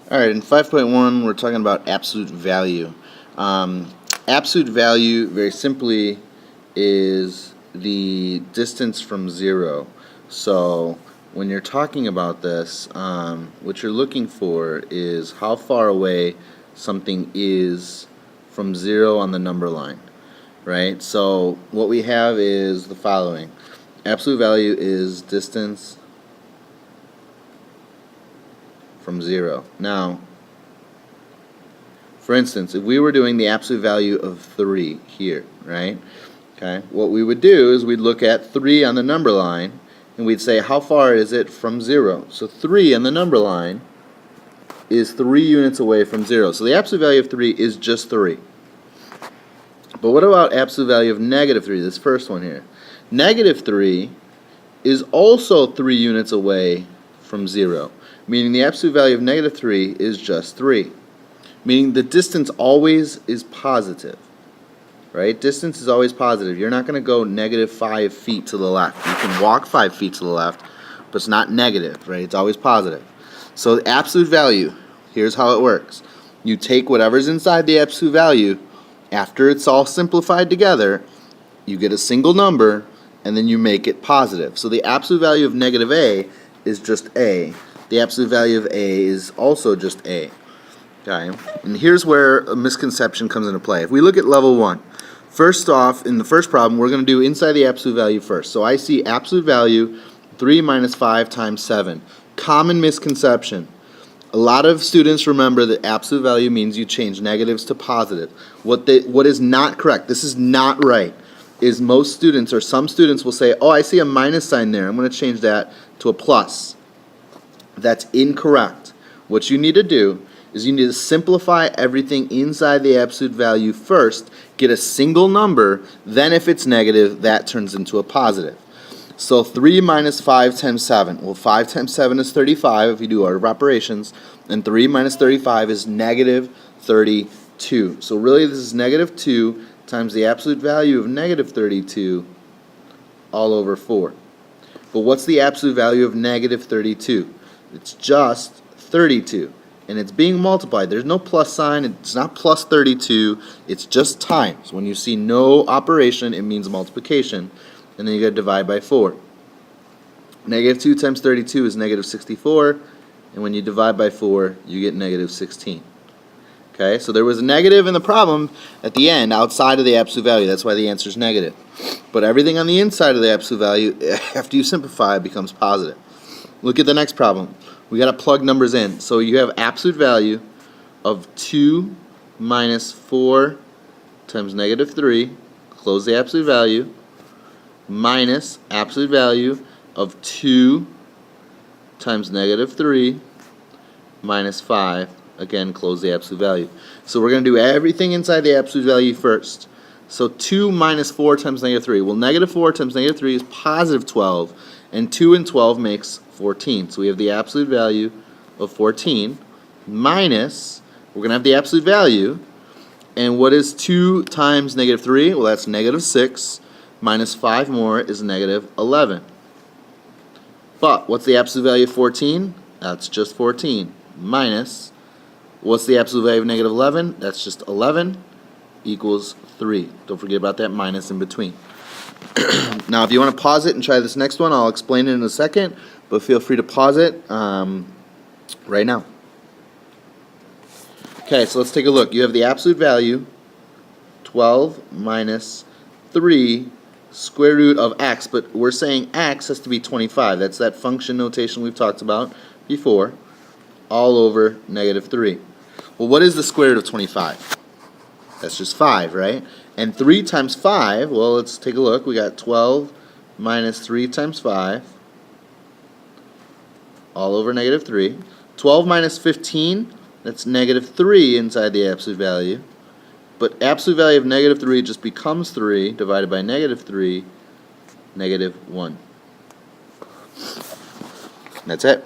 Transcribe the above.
All right, in 5.1, we're talking about absolute value. Absolute value, very simply, is the distance from zero. So when you're talking about this, what you're looking for is how far away something is from zero on the number line, right? So what we have is the following. Absolute value is distance from zero. Now, for instance, if we were doing the absolute value of 3 here, right? Okay, what we would do is we'd look at 3 on the number line, and we'd say how far is it from 0? So 3 on the number line is 3 units away from 0. So the absolute value of 3 is just 3. But what about absolute value of negative 3, this first one here? Negative 3 is also 3 units away from 0, meaning the absolute value of negative 3 is just 3. Meaning the distance always is positive, right? Distance is always positive. You're not going to go negative 5 feet to the left. You can walk 5 feet to the left, but it's not negative, right? It's always positive. So the absolute value, here's how it works. You take whatever's inside the absolute value, after it's all simplified together, you get a single number, and then you make it positive. So the absolute value of negative a is just a. The absolute value of a is also just a. Okay, and here's where a misconception comes into play. If we look at level 1, first off, in the first problem, we're going to do inside the absolute value first. So I see absolute value 3 minus 5 times 7. Common misconception. A lot of students remember that absolute value means you change negatives to positive. What is not correct, this is not right, is most students or some students will say, oh, I see a minus sign there. I'm going to change that to a plus. That's incorrect. What you need to do is you need to simplify everything inside the absolute value first, get a single number, then if it's negative, that turns into a positive. So 3 minus 5 times 7. Well, 5 times 7 is 35 if you do order of operations, and 3 minus 35 is negative 32. So really this is negative 2 times the absolute value of negative 32 all over 4. But what's the absolute value of negative 32? It's just 32. And it's being multiplied. There's no plus sign. It's not plus 32. It's just times. When you see no operation, it means multiplication. And then you got to divide by 4. Negative 2 times 32 is negative 64. And when you divide by 4, you get negative 16. Okay, so there was a negative in the problem at the end outside of the absolute value. That's why the answer is negative. But everything on the inside of the absolute value, after you simplify, becomes positive. Look at the next problem. We got to plug numbers in. So you have absolute value of 2 minus 4 times negative 3, close the absolute value, minus absolute value of 2 times negative 3 minus 5, again, close the absolute value. So we're going to do everything inside the absolute value first. So 2 minus 4 times negative 3. Well, negative 4 times negative 3 is positive 12, and 2 and 12 makes 14. So we have the absolute value of 14 minus, we're going to have the absolute value, and what is 2 times negative 3? Well, that's negative 6, minus 5 more is negative 11. But what's the absolute value of 14? That's just 14. Minus, what's the absolute value of negative 11? That's just 11 equals 3. Don't forget about that minus in between. Now, if you want to pause it and try this next one, I'll explain it in a second, but feel free to pause it right now. Okay, so let's take a look. You have the absolute value, 12 minus 3 square root of x, but we're saying x has to be 25. That's that function notation we've talked about before, all over negative 3. Well, what is the square root of 25? That's just 5, right? And 3 times 5, well, let's take a look. We got 12 minus 3 times 5, all over negative 3. 12 minus 15, that's negative 3 inside the absolute value. But absolute value of negative 3 just becomes 3 divided by negative 3, negative 1. That's it.